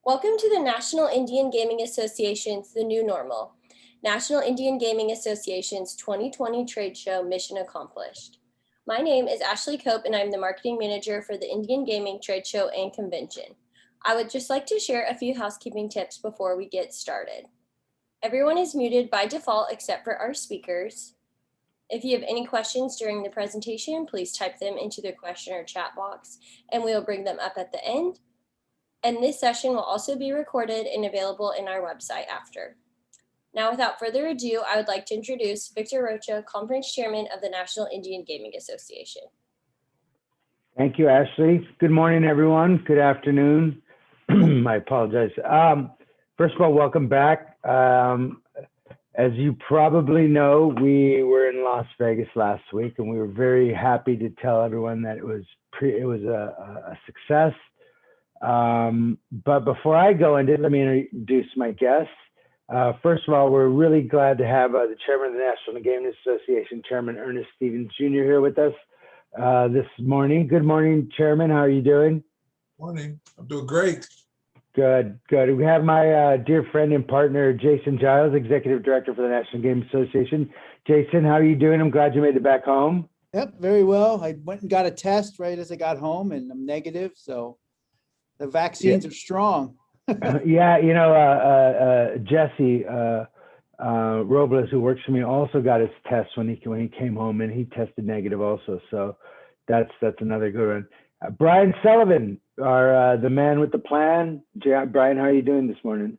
Welcome to the National Indian Gaming Association's The New Normal, National Indian Gaming Association's 2020 trade show Mission Accomplished. My name is Ashley Cope and I'm the marketing manager for the Indian Gaming Trade Show and Convention. I would just like to share a few housekeeping tips before we get started. Everyone is muted by default except for our speakers. If you have any questions during the presentation, please type them into the question or chat box and we will bring them up at the end. And this session will also be recorded and available in our website after. Now, without further ado, I would like to introduce Victor Rocha, Conference Chairman of the National Indian Gaming Association. Thank you, Ashley. Good morning, everyone. Good afternoon. I apologize. First of all, welcome back. As you probably know, we were in Las Vegas last week, and we were very happy to tell everyone that it was a success. But before I go into it, let me introduce my guests. First of all, we're really glad to have the Chairman of the National Gaming Association, Chairman Ernest Stevens Jr. here with us this morning. Good morning, Chairman. How are you doing? Morning. I'm doing great. Good, good. We have my dear friend and partner, Jason Giles, Executive Director for the National Gaming Association. Jason, how are you doing? I'm glad you made it back home. Yep, very well. I went and got a test right as I got home, and I'm negative, so the vaccines are strong. Yeah, you know, Jesse Robles, who works for me, also got his test when he came home, and he tested negative also. So that's another good one. Brian Sullivan, the man with the plan. Brian, how are you doing this morning?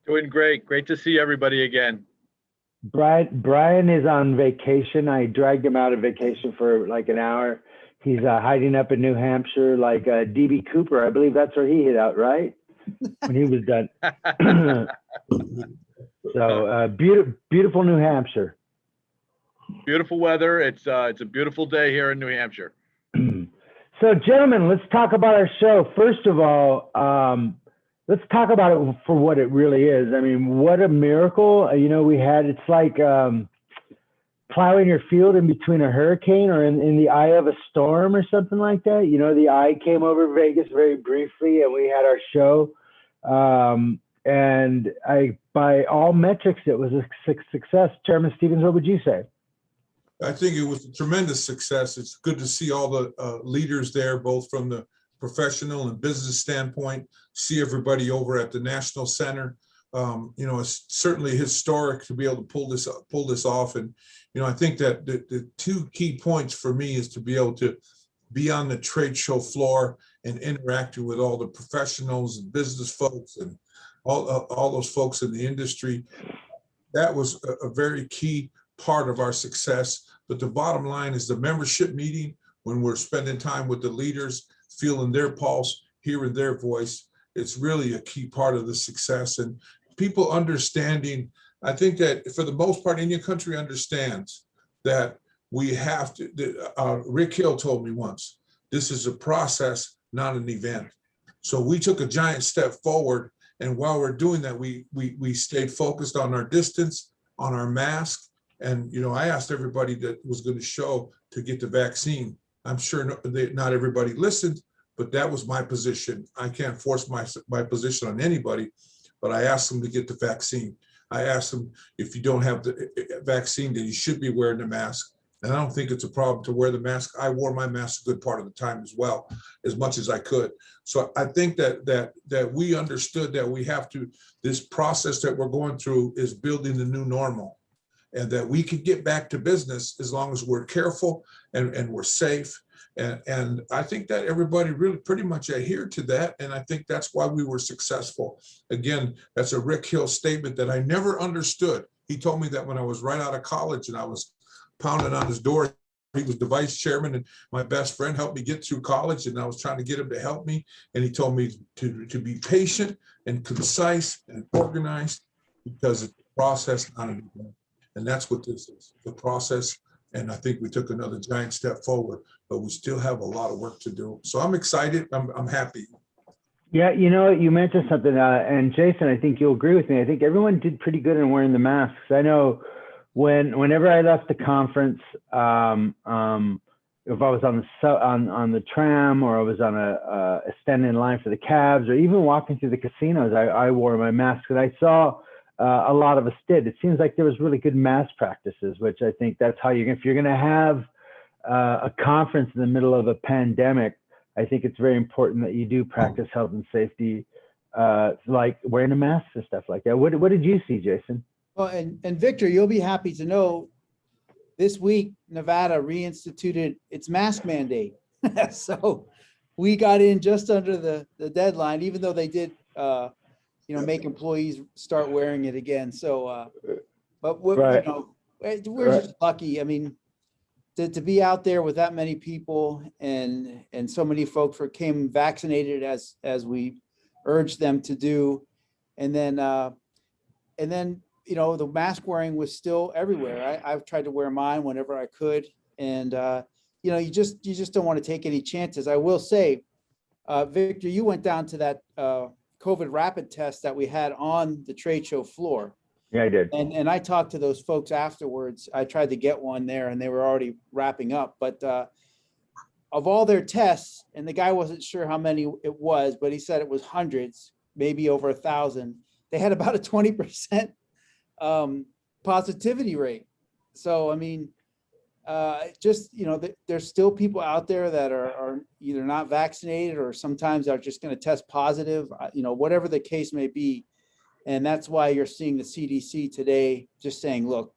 Doing great. Great to see everybody again. Brian is on vacation. I dragged him out of vacation for like an hour. He's hiding up in New Hampshire, like D.B. Cooper. I believe that's where he hid out, right? When he was done. So beautiful New Hampshire. Beautiful weather. It's a beautiful day here in New Hampshire. So, gentlemen, let's talk about our show. First of all, let's talk about it for what it really is. I mean, what a miracle. You know, it's like plowing your field in between a hurricane or in the eye of a storm or something like that. You know, the eye came over Vegas very briefly and we had our show. And by all metrics, it was a success. Chairman Stevens, what would you say? I think it was a tremendous success. It's good to see all the leaders there, both from the professional and business standpoint, see everybody over at the National Center. You know, it's certainly historic to be able to pull this off. And, you know, I think that the two key points for me is to be able to be on the trade show floor and interacting with all the professionals and business folks and all those folks in the industry. That was a very key part of our success. But the bottom line is the membership meeting, when we're spending time with the leaders, feeling their pulse, hearing their voice, it's really a key part of the success. And people understanding, I think that for the most part, Indian country understands that we have to, Rick Hill told me once, this is a process, not an event. So we took a giant step forward. And while we're doing that, we stayed focused on our distance, on our mask. And, you know, I asked everybody that was going to show to get the vaccine. I'm sure not everybody listened, but that was my position. I can't force my position on anybody, but I asked them to get the vaccine. I asked them, if you don't have the vaccine, then you should be wearing the mask. And I don't think it's a problem to wear the mask. I wore my mask a good part of the time as well, as much as I could. So I think that we understood that we have to, this process that we're going through is building the new normal. And that we could get back to business as long as we're careful and we're safe. And I think that everybody really pretty much adhered to that. And I think that's why we were successful. Again, that's a Rick Hill statement that I never understood. He told me that when I was right out of college and I was pounding on his door. He was the vice chairman and my best friend, helped me get through college, and I was trying to get him to help me. And he told me to be patient and concise and organized, because it's a process, not an event. And that's what this is, the process. And I think we took another giant step forward, but we still have a lot of work to do. So I'm excited. I'm happy. Yeah, you know, you mentioned something, and Jason, I think you'll agree with me. I think everyone did pretty good in wearing the masks. I know whenever I left the conference, if I was on the tram, or I was on a standing in line for the cabs, or even walking through the casinos, I wore my mask, and I saw a lot of us did. It seems like there was really good mask practices, which I think that's how if you're going to have a conference in the middle of a pandemic, I think it's very important that you do practice health and safety, like wearing a mask and stuff like that. What did you see, Jason? Well, and Victor, you'll be happy to know this week, Nevada reinstituted its mask mandate. So we got in just under the deadline, even though they did, make employees start wearing it again. So, but we're, Right. we're just lucky. I mean, to be out there with that many people and so many folks came vaccinated as we urged them to do. And then, the mask wearing was still everywhere. I've tried to wear mine whenever I could. And, you just don't want to take any chances. I will say, Victor, you went down to that COVID rapid test that we had on the trade show floor. Yeah, I did. And I talked to those folks afterwards. I tried to get one there and they were already wrapping up. But of all their tests, and the guy wasn't sure how many it was, but he said it was hundreds, maybe over 1,000. They had about a 20% positivity rate. So, I mean, there's still people out there that are either not vaccinated or sometimes are just going to test positive, whatever the case may be. And that's why you're seeing the CDC today just saying, look,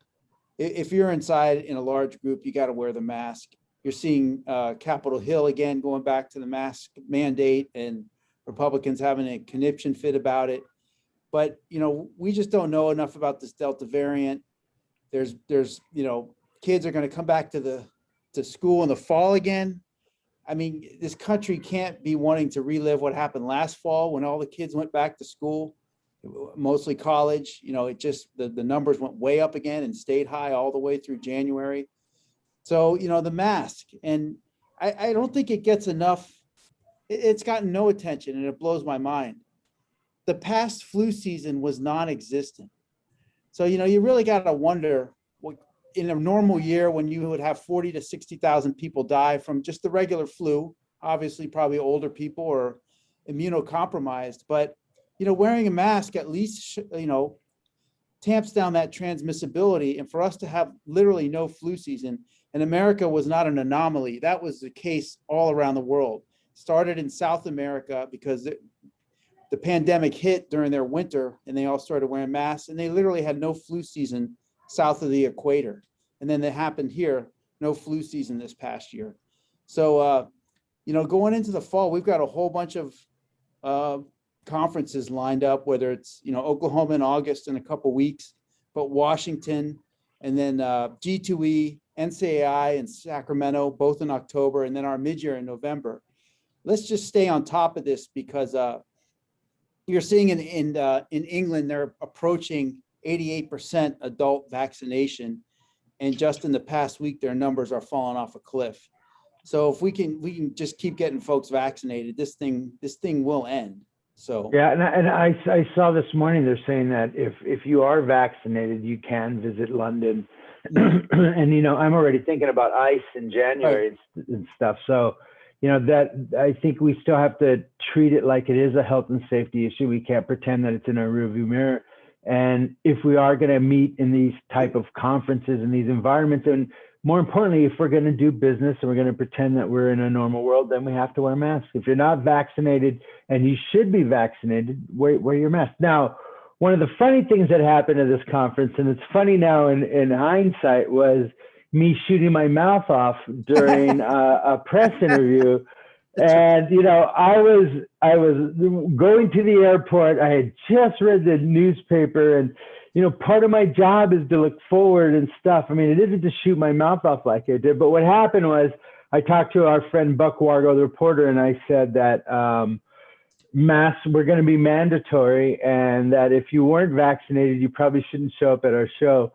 if you're inside in a large group, you got to wear the mask. You're seeing Capitol Hill again going back to the mask mandate, and Republicans having a conniption fit about it. But, we just don't know enough about this Delta variant. There's kids are going to come back to school in the fall again. I mean, this country can't be wanting to relive what happened last fall when all the kids went back to school, mostly college. It just, the numbers went way up again and stayed high all the way through January. So, the mask, and I don't think it gets enough. It's gotten no attention, and it blows my mind. The past flu season was non-existent. So, you really got to wonder, in a normal year when you would have 40 to 60,000 people die from just the regular flu, obviously probably older people or immunocompromised, but, wearing a mask at least, tamps down that transmissibility. And for us to have literally no flu season, and America was not an anomaly. That was the case all around the world. Started in South America because the pandemic hit during their winter and they all started wearing masks, and they literally had no flu season south of the equator. And then it happened here, no flu season this past year. So, going into the fall, we've got a whole bunch of conferences lined up, whether it's, Oklahoma in August in a couple weeks, but Washington, and then G2E, NCAI and Sacramento, both in October, and then our mid-year in November. Let's just stay on top of this because you're seeing in England, they're approaching 88% adult vaccination, and just in the past week, their numbers are falling off a cliff. So if we can just keep getting folks vaccinated, this thing will end. So yeah, and I saw this morning they're saying that if you are vaccinated, you can visit London, and I'm already thinking about ICE in January and stuff. So that I think we still have to treat it like it is a health and safety issue. We can't pretend that it's in our rearview mirror. And if we are going to meet in these type of conferences and these environments, and more importantly, if we're going to do business and we're going to pretend that we're in a normal world, then we have to wear masks. If you're not vaccinated, and you should be vaccinated, wear your mask. Now, one of the funny things that happened at this conference, and it's funny now in hindsight, was me shooting my mouth off during a press interview. And, I was going to the airport. I had just read the newspaper, and, part of my job is to look forward and stuff. I mean, it isn't to shoot my mouth off like I did, but what happened was I talked to our friend Buck Wargo, the reporter, and I said that masks were going to be mandatory, and that if you weren't vaccinated, you probably shouldn't show up at our show.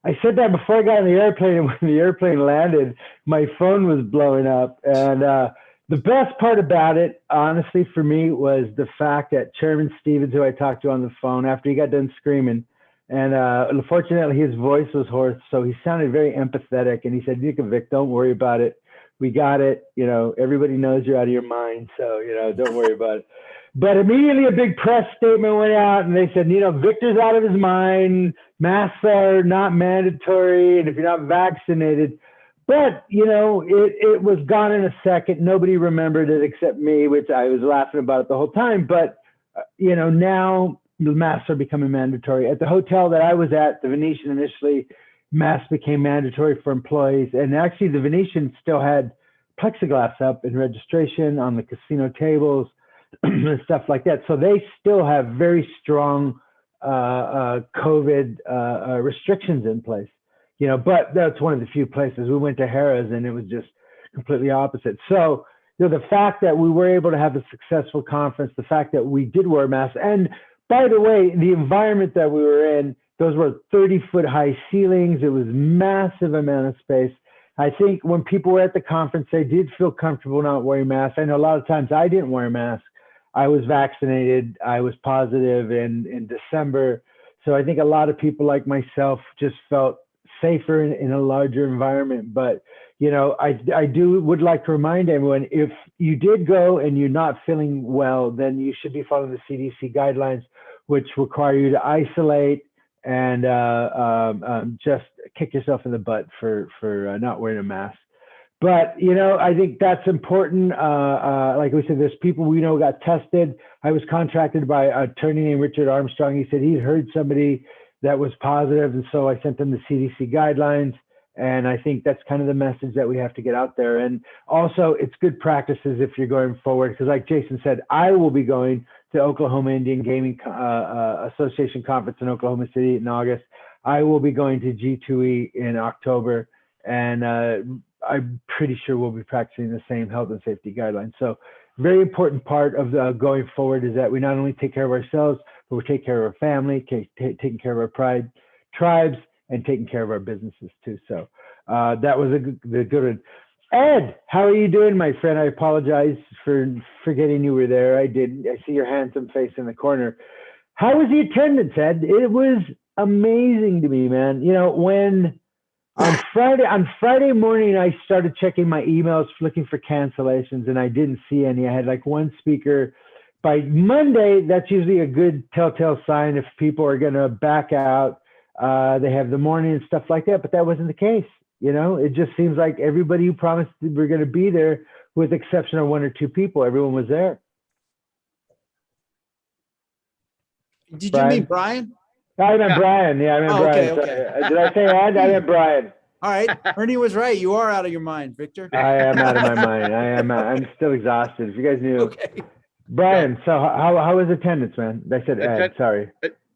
I said that before I got on the airplane, and when the airplane landed, my phone was blowing up. And the best part about it, honestly, for me, was the fact that Chairman Stevens, who I talked to on the phone after he got done screaming, and unfortunately his voice was hoarse, so he sounded very empathetic. And he said, Vic, don't worry about it. We got it. Everybody knows you're out of your mind. So, don't worry about it. But immediately a big press statement went out and they said, Victor's out of his mind. Masks are not mandatory. And if you're not vaccinated, but, it was gone in a second. Nobody remembered it except me, which I was laughing about it the whole time. But, now the masks are becoming mandatory. At the hotel that I was at, the Venetian, initially, masks became mandatory for employees. And actually, the Venetian still had plexiglass up in registration on the casino tables and stuff like that. So they still have very strong COVID restrictions in place. But that's one of the few places. We went to Harrah's and it was just completely opposite. So, the fact that we were able to have a successful conference, the fact that we did wear masks, and by the way, the environment that we were in, those were 30-foot high ceilings. It was massive amount of space. I think when people were at the conference, they did feel comfortable not wearing masks. I know a lot of times I didn't wear a mask. I was vaccinated. I was positive in December. So I think a lot of people like myself just felt safer in a larger environment. But, I would like to remind everyone, if you did go and you're not feeling well, then you should be following the CDC guidelines, which require you to isolate and just kick yourself in the butt for not wearing a mask. But, I think that's important. Like we said, there's people we know got tested. I was contracted by an attorney named Richard Armstrong. He said he'd heard somebody that was positive, and so I sent them the CDC guidelines. And I think that's kind of the message that we have to get out there. And also, it's good practices if you're going forward, because like Jason said, I will be going to Oklahoma Indian Gaming Association Conference in Oklahoma City in August. I will be going to G2E in October. And I'm pretty sure we'll be practicing the same health and safety guidelines. So very important part of going forward is that we not only take care of ourselves, but we take care of our family, taking care of our tribes, and taking care of our businesses too. So that was the good one. Ed, how are you doing, my friend? I apologize for forgetting you were there. I see your handsome face in the corner. How was the attendance, Ed? It was amazing to me, man. When on Friday morning, I started checking my emails, looking for cancellations, and I didn't see any. I had like one speaker. By Monday, that's usually a good telltale sign if people are going to back out. They have the morning and stuff like that, but that wasn't the case. It just seems like everybody who promised we're going to be there, with the exception of one or two people, everyone was there. Did you mean Brian? I meant Brian. Yeah, I meant Brian. Okay. Did I say Ed? I meant Brian. All right. Ernie was right. You are out of your mind, Victor. I am out of my mind. I'm still exhausted. If you guys knew. Okay. Brian, so how was attendance, man? I said Ed, sorry.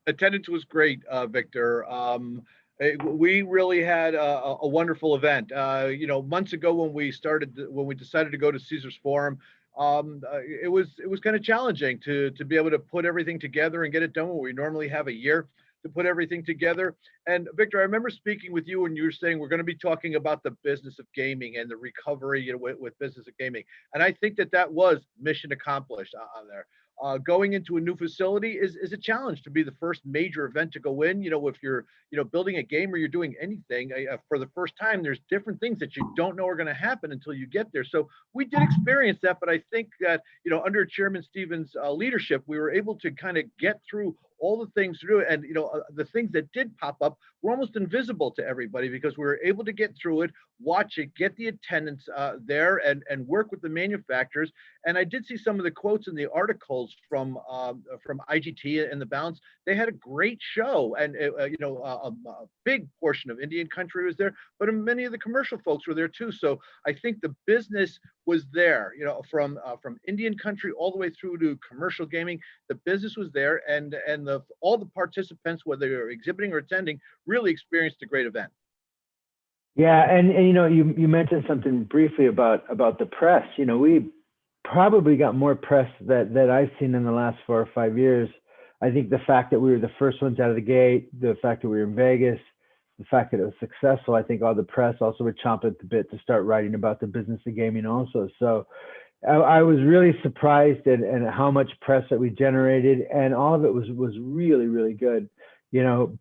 Attendance was great, Victor. We really had a wonderful event. Months ago when we decided to go to Caesar's Forum, it was kind of challenging to be able to put everything together and get it done when we normally have a year to put everything together. And Victor, I remember speaking with you when you were saying we're going to be talking about the business of gaming and the recovery, with business of gaming. And I think that was mission accomplished on there. Going into a new facility is a challenge to be the first major event to go in. If you're, building a game or you're doing anything for the first time, there's different things that you don't know are going to happen until you get there. So we did experience that, but I think that, under Chairman Stevens' leadership, we were able to kind of get through all the things to do. And, the things that did pop up were almost invisible to everybody because we were able to get through it, watch it, get the attendance there and work with the manufacturers. And I did see some of the quotes in the articles from IGT and the Balance. They had a great show, and a big portion of Indian country was there, but many of the commercial folks were there too. So I think the business was there, from Indian country all the way through to commercial gaming. The business was there, and all the participants, whether they were exhibiting or attending, really experienced a great event. Yeah, and you mentioned something briefly about the press. We probably got more press that I've seen in the last 4 or 5 years. I think the fact that we were the first ones out of the gate, the fact that we were in Vegas, the fact that it was successful, I think all the press also were chomping at the bit to start writing about the business of gaming also. So I was really surprised at how much press that we generated, and all of it was really, really good.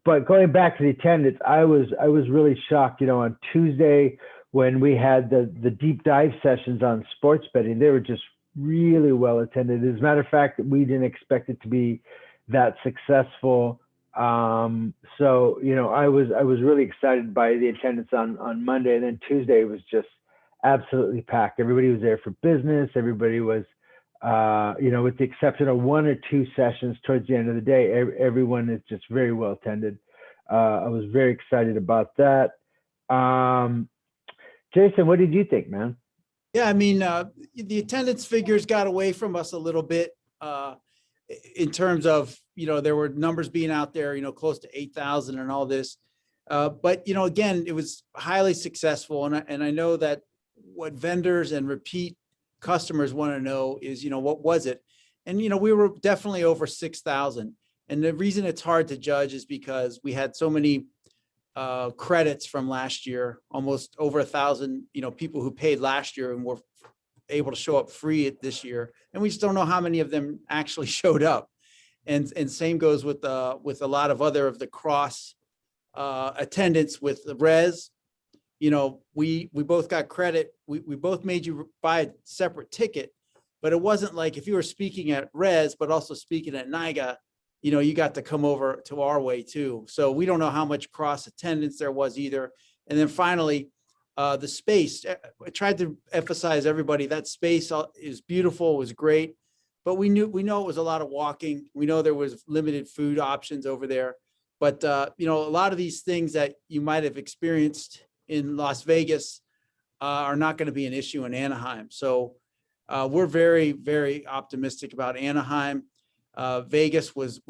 But going back to the attendance, I was really shocked. On Tuesday, when we had the deep dive sessions on sports betting, they were just really well attended. As a matter of fact, we didn't expect it to be that successful. So, you know, I was really excited by the attendance on Monday, and then Tuesday was just absolutely packed. Everybody was there for business. Everybody was, you know, with the exception of one or two sessions towards the end of the day, everyone is just very well attended. I was very excited about that. Jason, what did you think, man? Yeah, I mean, the attendance figures got away from us a little bit in terms of, you know, there were numbers being out there, you know, close to 8,000 and all this. But, you know, again, it was highly successful. And I know that what vendors and repeat customers want to know is, you know, what was it? And, you know, we were definitely over 6,000. And the reason it's hard to judge is because we had so many credits from last year, almost over 1,000, you know, people who paid last year and were able to show up free this year. And we just don't know how many of them actually showed up. And same goes with a lot of other of the cross attendance with the res. You know, we both got credit. We both made you buy a separate ticket, but it wasn't like if you were speaking at res, but also speaking at NIGA, you know, you got to come over to our way too. So we don't know how much cross attendance there was either. And then finally, the space. I tried to emphasize everybody that space is beautiful, was great, but we know it was a lot of walking. We know there was limited food options over there, but you know, a lot of these things that you might have experienced in Las Vegas are not going to be an issue in Anaheim. So we're very, very optimistic about Anaheim. Vegas was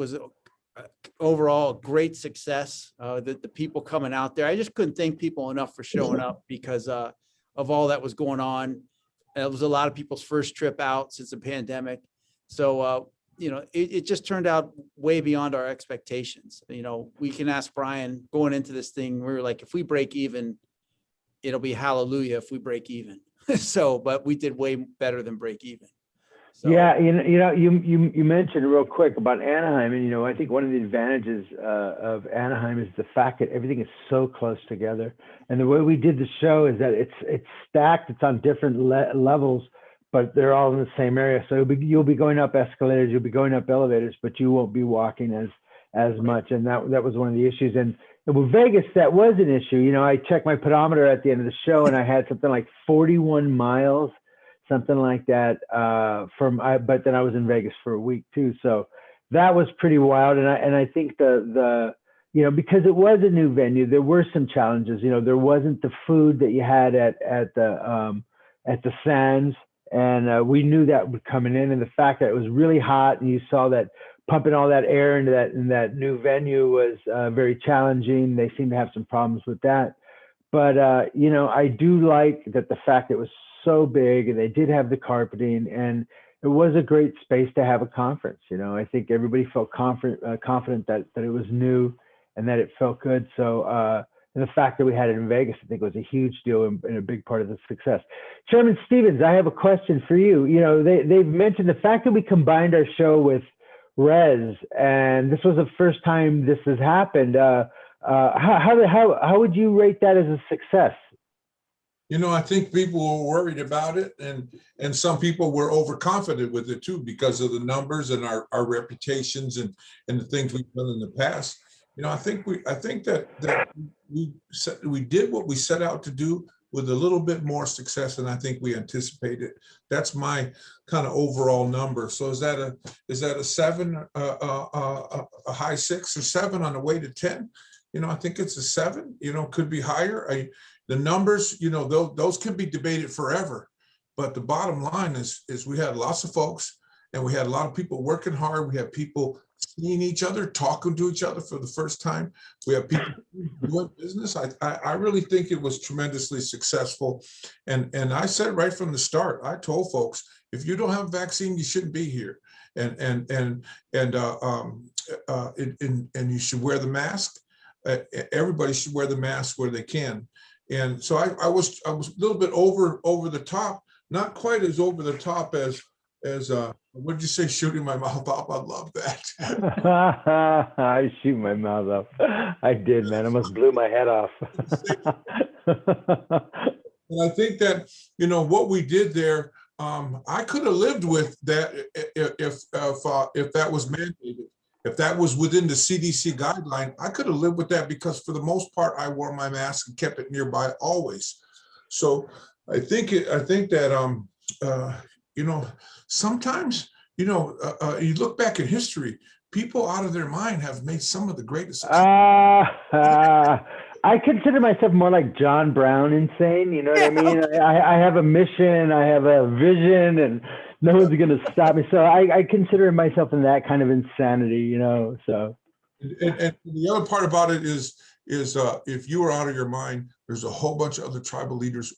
overall a great success. The people coming out there, I just couldn't thank people enough for showing up because of all that was going on. It was a lot of people's first trip out since the pandemic. So, you know, it just turned out way beyond our expectations. You know, we can ask Brian going into this thing, we were like, if we break even, it'll be hallelujah if we break even. So, but we did way better than break even. So, yeah, you mentioned real quick about Anaheim, and you know, I think one of the advantages of Anaheim is the fact that everything is so close together. And the way we did the show is that it's stacked, it's on different levels, but they're all in the same area. So you'll be going up escalators, you'll be going up elevators, but you won't be walking as much. And that was one of the issues. And with Vegas, that was an issue. You know, I checked my pedometer at the end of the show, and I had something like 41 miles. Something like that but then I was in Vegas for a week too. So that was pretty wild. And I think the you know, because it was a new venue, there were some challenges. You know, there wasn't the food that you had at the Sands. And we knew that would coming in, and the fact that it was really hot and you saw that pumping all that air into that new venue was very challenging. They seem to have some problems with that. But, you know, I do like that the fact that it was so big and they did have the carpeting, and it was a great space to have a conference. You know, I think everybody felt confident that it was new and that it felt good. So and the fact that we had it in Vegas, I think was a huge deal and a big part of the success. Chairman Stevens, I have a question for you. You know, they've mentioned the fact that we combined our show with Res, and this was the first time this has happened. How would you rate that as a success? You know, I think people were worried about it, and some people were overconfident with it too because of the numbers and our reputations and the things we've done in the past. You know, I think that we did what we set out to do with a little bit more success than I think we anticipated. That's my kind of overall number. So is that a 7, a high 6 or 7 on the way to 10? You know, I think it's a 7. You know, could be higher. The numbers, you know, those can be debated forever. But the bottom line is we had lots of folks, and we had a lot of people working hard. We had people seeing each other, talking to each other for the first time. We have people doing business. I really think it was tremendously successful. And I said right from the start, I told folks, if you don't have a vaccine, you shouldn't be here. And you should wear the mask. Everybody should wear the mask where they can. And so I was a little bit over the top, not quite as over the top as what did you say, shooting my mouth off? I love that. I shoot my mouth off. I did, man. I almost blew my head off. And I think that, what we did there, I could have lived with that if that was mandated. If that was within the CDC guideline, I could have lived with that because for the most part, I wore my mask and kept it nearby always. So I think that, sometimes, you look back in history, people out of their mind have made some of the greatest. I consider myself more like John Brown insane. You know what I mean? Okay. I have a mission, I have a vision, and no one's going to stop me. So I consider myself in that kind of insanity, so. And the other part about it is if you are out of your mind, there's a whole bunch of other tribal leaders.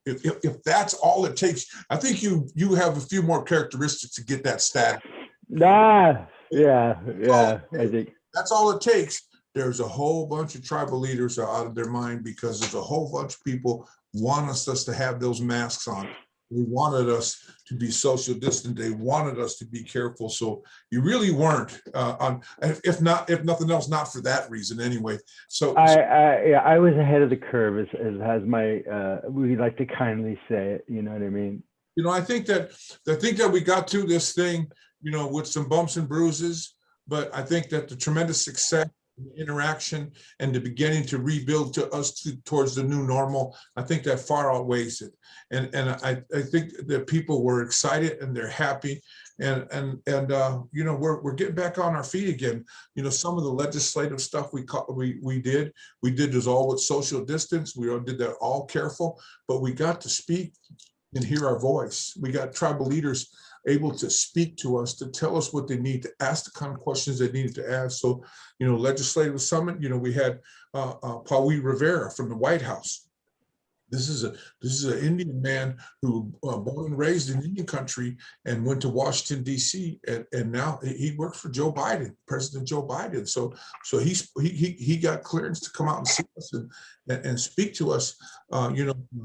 If that's all it takes, I think you have a few more characteristics to get that status. Yeah, I think. That's all it takes. There's a whole bunch of tribal leaders are out of their mind because there's a whole bunch of people want us to have those masks on. They wanted us to be social distant. They wanted us to be careful. So you really weren't if nothing else, not for that reason anyway. So I was ahead of the curve, as my we like to kindly say it. You know what I mean? I think that we got through this thing, with some bumps and bruises, but I think that the tremendous success, interaction, and the beginning to rebuild towards the new normal, I think that far outweighs it. And I think that people were excited and they're happy. And we're getting back on our feet again. Some of the legislative stuff we did this all with social distance. We did that all careful, but we got to speak and hear our voice. We got tribal leaders able to speak to us, to tell us what they need, to ask the kind of questions they needed to ask. So, legislative summit, we had Paul Rivera from the White House. This is an Indian man who born and raised in Indian country and went to Washington, D.C. and now he works for Joe Biden, President Joe Biden. So he got clearance to come out and see us and speak to us.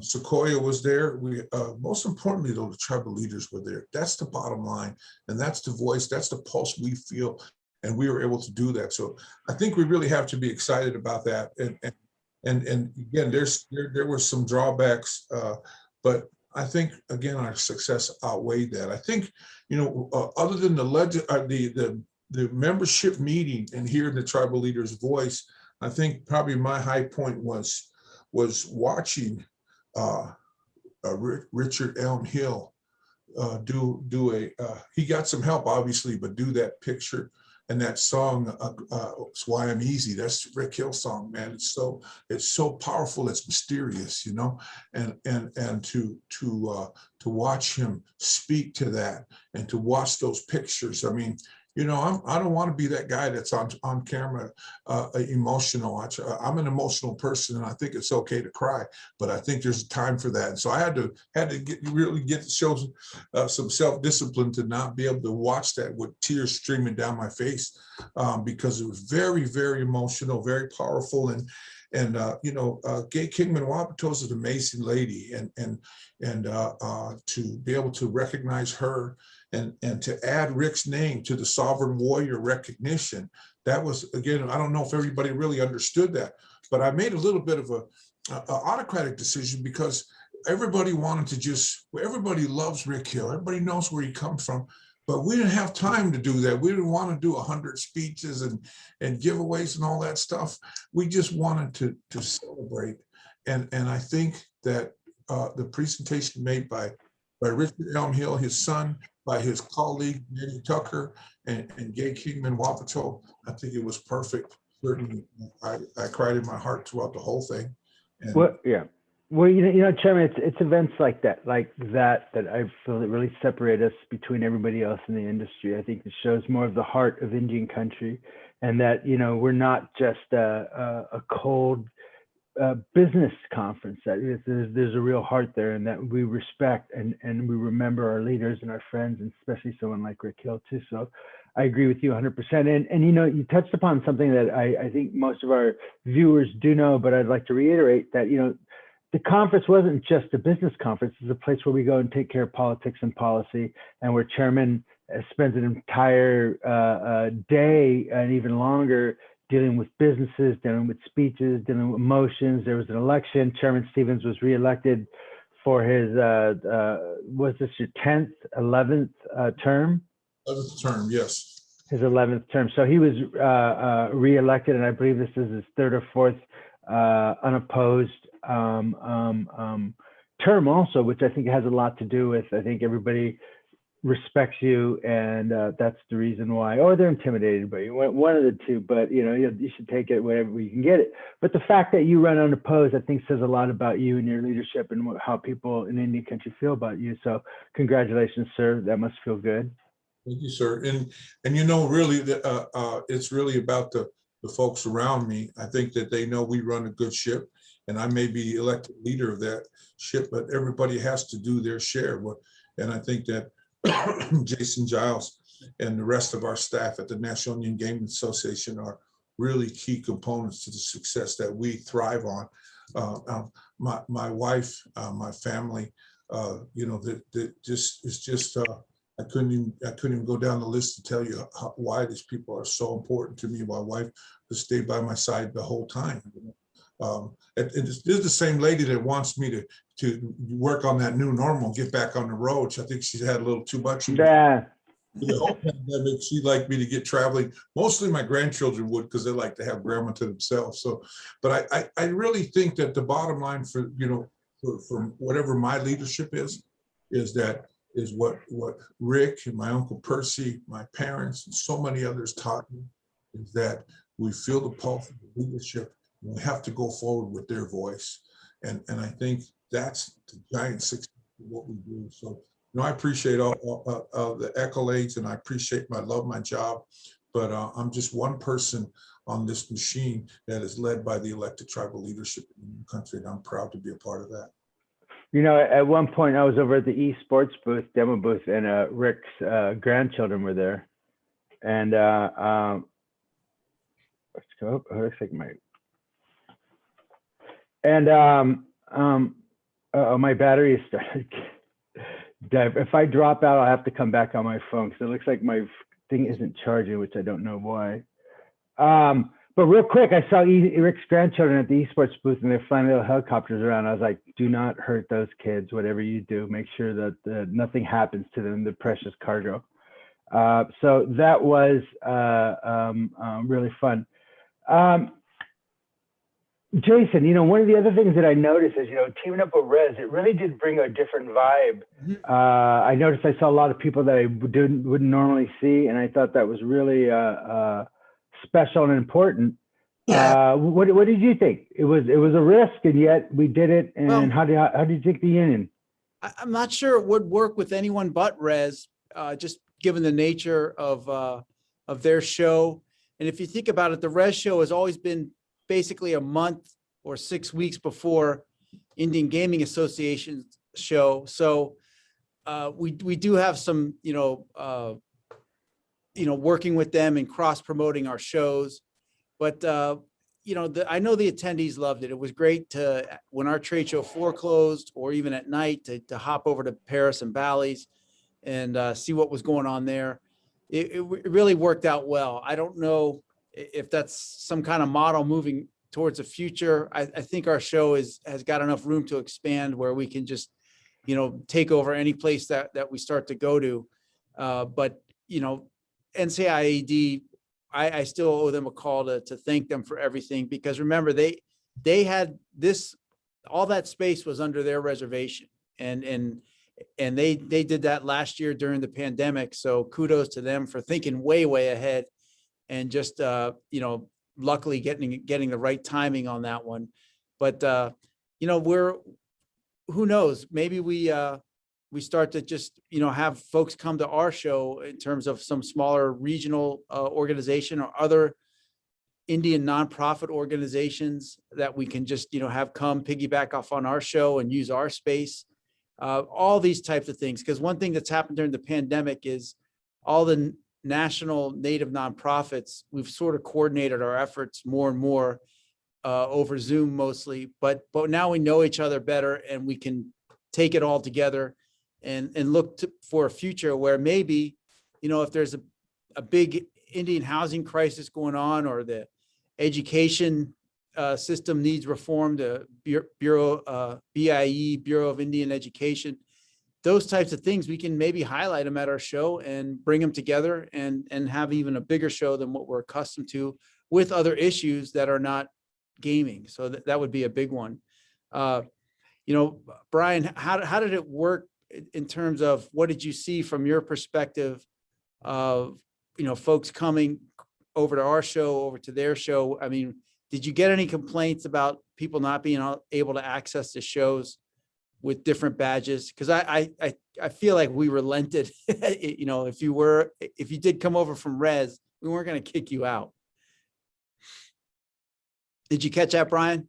Sequoia was there. We most importantly, though, the tribal leaders were there. That's the bottom line, and that's the voice. That's the pulse we feel, and we were able to do that. So I think we really have to be excited about that. And again, there were some drawbacks, but I think again our success outweighed that. I think other than the membership meeting and hearing the tribal leaders' voice, I think probably my high point was watching Richard Elm Hill he got some help obviously, but do that picture. And that song, "It's Why I'm Easy," that's Rick Hill's song, man. It's so powerful. It's mysterious, and to watch him speak to that and to watch those pictures. I mean, I don't want to be that guy that's on camera emotional. I'm an emotional person, and I think it's okay to cry, but I think there's a time for that. And so I had to really get to show some self-discipline to not be able to watch that with tears streaming down my face, because it was very, very emotional, very powerful. And Gay Kingman Wapatos is an amazing lady, and to be able to recognize her and to add Rick's name to the Sovereign Warrior recognition, that was, again, I don't know if everybody really understood that, but I made a little bit of a autocratic decision because everybody loves Rick Hill. Everybody knows where he comes from. But we didn't have time to do that. We didn't want to do 100 speeches and giveaways and all that stuff. We just wanted to celebrate. And I think that the presentation made by Richard Elm Hill, his son, by his colleague, Danny Tucker, and Gay Kingman Wapato, I think it was perfect. Certainly, I cried in my heart throughout the whole thing. And Well, Chairman, it's events like that I feel that really separate us between everybody else in the industry. I think it shows more of the heart of Indian country, and that we're not just a cold business conference. That there's a real heart there, and that we respect and we remember our leaders and our friends, and especially someone like Rick Hill too. So I agree with you 100%. And you touched upon something that I think most of our viewers do know, but I'd like to reiterate that the conference wasn't just a business conference. It's a place where we go and take care of politics and policy, and where Chairman spends an entire day and even longer dealing with businesses, dealing with speeches, dealing with motions. There was an election. Chairman Stevens was reelected for his, was this your 10th, 11th term? 11th term, yes. His 11th term. So he was reelected, and I believe this is his third or fourth unopposed term also, which I think has a lot to do with, I think everybody respects you, and that's the reason why, or they're intimidated by you, one of the two, but you should take it wherever you can get it. But the fact that you run unopposed, I think says a lot about you and your leadership and how people in Indian country feel about you. So congratulations, sir. That must feel good. Thank you, sir. And really, it's really about the folks around me. I think that they know we run a good ship, and I may be elected leader of that ship, but everybody has to do their share. And I think that Jason, Giles, and the rest of our staff at the National Indian Gaming Association are really key components to the success that we thrive on. My wife, my family, I couldn't even go down the list to tell you why these people are so important to me. My wife has stayed by my side the whole time. This is the same lady that wants me to work on that new normal, get back on the road. I think she's had a little too much. Yeah. The whole pandemic, she'd like me to get traveling. Mostly my grandchildren would, because they like to have grandma to themselves. So, but I really think that the bottom line for whatever my leadership is what Rick and my Uncle Percy, my parents, and so many others taught me, is that we feel the pulse of the leadership. And we have to go forward with their voice. And I think that's the giant success of what we do. So, I appreciate all the accolades, and I love my job, but I'm just one person on this machine that is led by the elected tribal leadership in the country, and I'm proud to be a part of that. At one point I was over at the esports booth, demo booth, and Rick's grandchildren were there. And let's go. Oh, looks like my battery is started. If I drop out, I'll have to come back on my phone because it looks like my thing isn't charging, which I don't know why. But real quick, I saw Rick's grandchildren at the esports booth, and they're flying little helicopters around. I was like, do not hurt those kids. Whatever you do, make sure that nothing happens to them, the precious cargo. So that was really fun. Jason, one of the other things that I noticed is, teaming up with Rez, it really did bring a different vibe. Mm-hmm. I noticed I saw a lot of people that I wouldn't normally see, and I thought that was really special and important. Yeah. What did you think? It was a risk, and yet we did it. And how do you think the union? I'm not sure it would work with anyone but Rez, just given the nature of their show. And if you think about it, the Rez show has always been basically a month or 6 weeks before Indian Gaming Association's show. So we do have some, working with them and cross promoting our shows. But, I know the attendees loved it. It was great when our trade show floor closed, or even at night, to hop over to Paris and Bally's and see what was going on there. It really worked out well. I don't know if that's some kind of model moving towards the future. I think our show has got enough room to expand where we can just, take over any place that we start to go to. But, NCIAD, I still owe them a call to thank them for everything, because remember, they had all that space was under their reservation, and they did that last year during the pandemic. So kudos to them for thinking way ahead, and just, luckily getting the right timing on that one. But, who knows, maybe we start to just, have folks come to our show in terms of some smaller regional organization or other Indian nonprofit organizations that we can just, have come piggyback off on our show and use our space. All these types of things. Because one thing that's happened during the pandemic is all the national Native nonprofits, we've sort of coordinated our efforts more and more over Zoom mostly, but now we know each other better, and we can take it all together and look for a future where maybe, if there's a big Indian housing crisis going on, or the education system needs reform, the Bureau, BIE, Bureau of Indian Education, those types of things, we can maybe highlight them at our show and bring them together and have even a bigger show than what we're accustomed to with other issues that are not gaming. So that would be a big one. You know, Brian, how did it work in terms of what did you see from your perspective of, you know, folks coming over to our show, over to their show? I mean, did you get any complaints about people not being able to access the shows with different badges? Because I feel like we relented. You know, if you did come over from Res, we weren't going to kick you out. Did you catch that, Brian?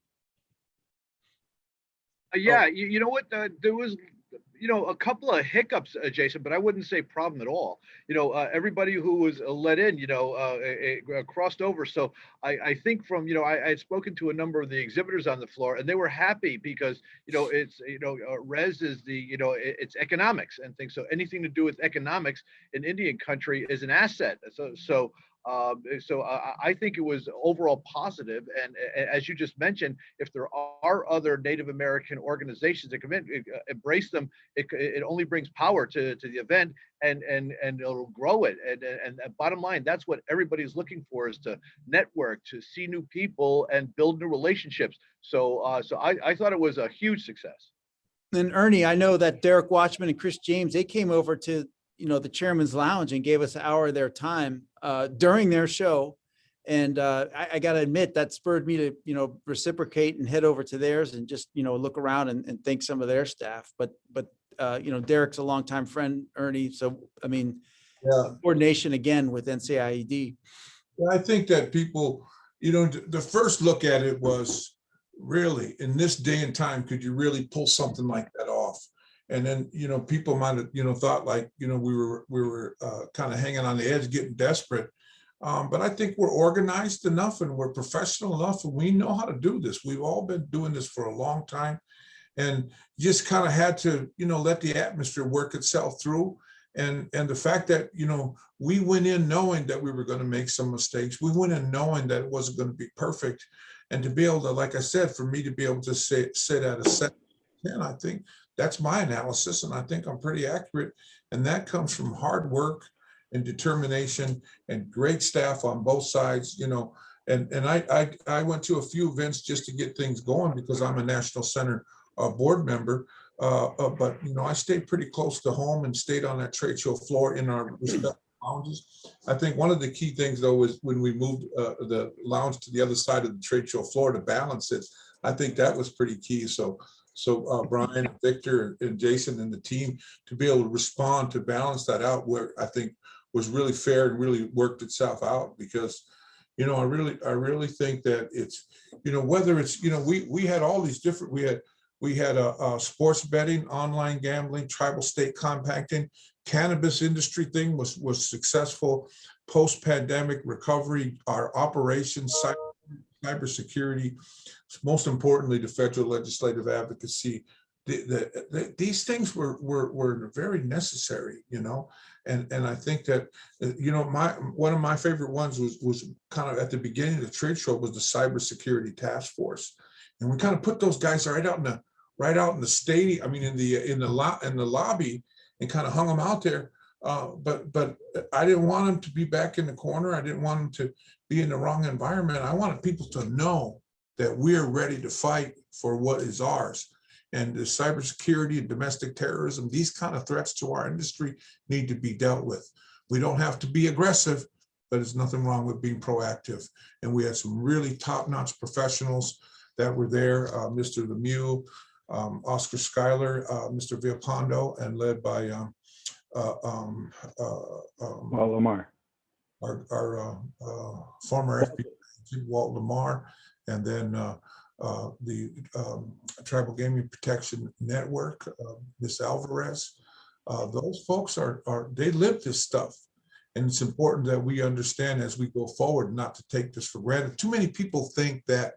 Yeah, you know what? There was, you know, a couple of hiccups, Jason, but I wouldn't say problem at all. You know, everybody who was let in, you know, crossed over. So I think from, you know, I had spoken to a number of the exhibitors on the floor, and they were happy because, you know, it's, you know, res is the, you know, it's economics and things. So anything to do with economics in Indian country is an asset. So I think it was overall positive. And as you just mentioned, if there are other Native American organizations that come in, embrace them, it only brings power to the event, and it'll grow it. And bottom line, that's what everybody's looking for, is to network, to see new people and build new relationships. So I thought it was a huge success. And Ernie, I know that Derek Watchman and Chris James, they came over to, you know, the Chairman's Lounge and gave us an hour of their time during their show. And I got to admit, that spurred me to, you know, reciprocate and head over to theirs and just, you know, look around and thank some of their staff. But you know, Derek's a longtime friend, Ernie. So, I mean, Yeah. coordination again with NCIED. I think that people, you know, the first look at it was, really, in this day and time, could you really pull something like that off? And then, you know, people might have, you know, thought like, you know, we were kind of hanging on the edge, getting desperate. But I think we're organized enough and we're professional enough, and we know how to do this. We've all been doing this for a long time, and just kind of had to, you know, let the atmosphere work itself through. And the fact that, you know, we went in knowing that we were going to make some mistakes. We went in knowing that it wasn't going to be perfect. And to be able to, like I said, for me to be able to sit at a 7-10, I think that's my analysis, and I think I'm pretty accurate. And that comes from hard work and determination and great staff on both sides, you know. And I went to a few events just to get things going because I'm a National Center board member. But, you know, I stayed pretty close to home and stayed on that trade show floor in our respective lounges. I think one of the key things, though, is when we moved the lounge to the other side of the trade show floor to balance it. I think that was pretty key. So Brian, Victor, and Jason and the team to be able to respond to balance that out, where I think was really fair and really worked itself out. Because, you know, I really think that it's, you know, whether it's, you know, we had all these different, we had a sports betting, online gambling, tribal state compacting, cannabis industry thing was successful, post-pandemic recovery, our operations, cybersecurity, most importantly, the federal legislative advocacy. These things were very necessary, you know, and I think that, you know, one of my favorite ones was kind of at the beginning of the trade show was the cybersecurity task force, and we kind of put those guys right out in the stadium. I mean, in the lobby, and kind of hung them out there. But I didn't want them to be back in the corner. I didn't want them to be in the wrong environment. I wanted people to know that we're ready to fight for what is ours. And the cybersecurity and domestic terrorism, these kind of threats to our industry need to be dealt with. We don't have to be aggressive, but there's nothing wrong with being proactive. And we had some really top-notch professionals that were there, Mr. Lemieux, Oscar Schuyler, Mr. Villalpando, and led by Lamar, our former FBI agent, Walt Lamar, and then the Tribal Gaming Protection Network, Ms. Alvarez. Those folks they live this stuff. And it's important that we understand as we go forward, not to take this for granted. Too many people think that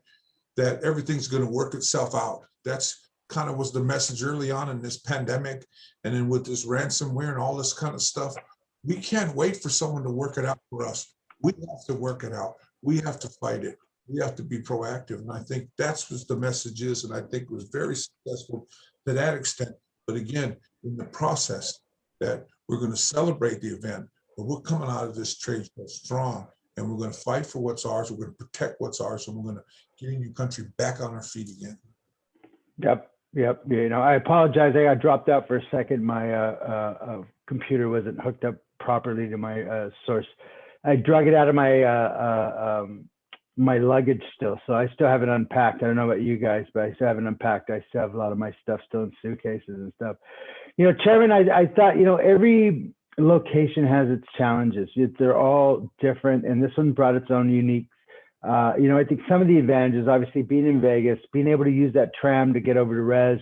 everything's going to work itself out. That's kind of was the message early on in this pandemic. And then with this ransomware and all this kind of stuff, we can't wait for someone to work it out for us. We have to work it out. We have to fight it. We have to be proactive. And I think that's what the message is. And I think it was very successful to that extent. But again, in the process that we're going to celebrate the event, but we're coming out of this trade show strong, and we're going to fight for what's ours. We're going to protect what's ours, and we're going to get your country back on our feet again. Yep. You know, I apologize. I got dropped out for a second. My computer wasn't hooked up properly to my source. I drug it out of my my luggage still, so I still haven't unpacked. I don't know about you guys, but I still haven't unpacked. I still have a lot of my stuff still in suitcases and stuff. You know, Chairman, I thought, you know, every location has its challenges. They're all different, and this one brought its own unique. You know, I think some of the advantages, obviously being in Vegas, being able to use that tram to get over to Res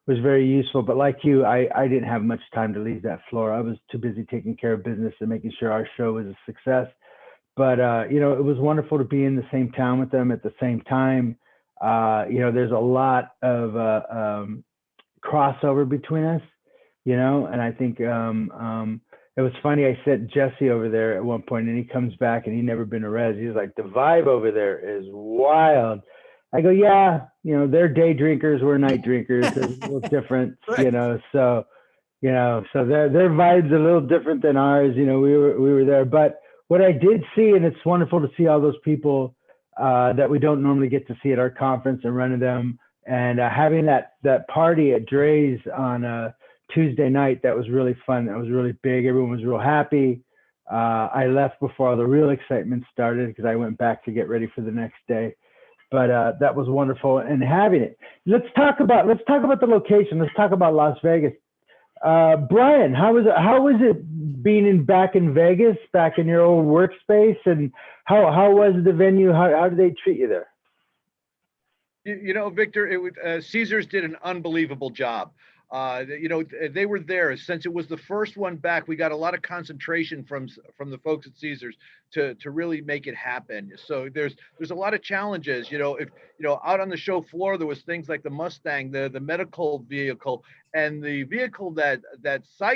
was very useful. But like you, I didn't have much time to leave that floor. I was too busy taking care of business and making sure our show was a success. But, you know, it was wonderful to be in the same town with them at the same time. You know, there's a lot of crossover between us, you know, and I think it was funny. I sent Jesse over there at one point, and he comes back and he'd never been to Res. He's like, the vibe over there is wild. I go, yeah, you know, they're day drinkers, we're night drinkers. It's a little different, Right. you know, so their vibe's a little different than ours. You know, we were there. But what I did see, and it's wonderful to see all those people that we don't normally get to see at our conference and run into them, and having that party at Dre's on Tuesday night, that was really fun. That was really big. Everyone was real happy. I left before all the real excitement started because I went back to get ready for the next day. But that was wonderful, and having it. Let's talk about the location. Let's talk about Las Vegas. Brian, how was it being back in Vegas, back in your old workspace, and how was the venue? How did they treat you there? You know, Victor, it was Caesars did an unbelievable job. You know, they were there since it was the first one back. We got a lot of concentration from the folks at Caesars to really make it happen. So there's a lot of challenges. You know, if you know, out on the show floor, there was things like the Mustang, the medical vehicle, and the vehicle that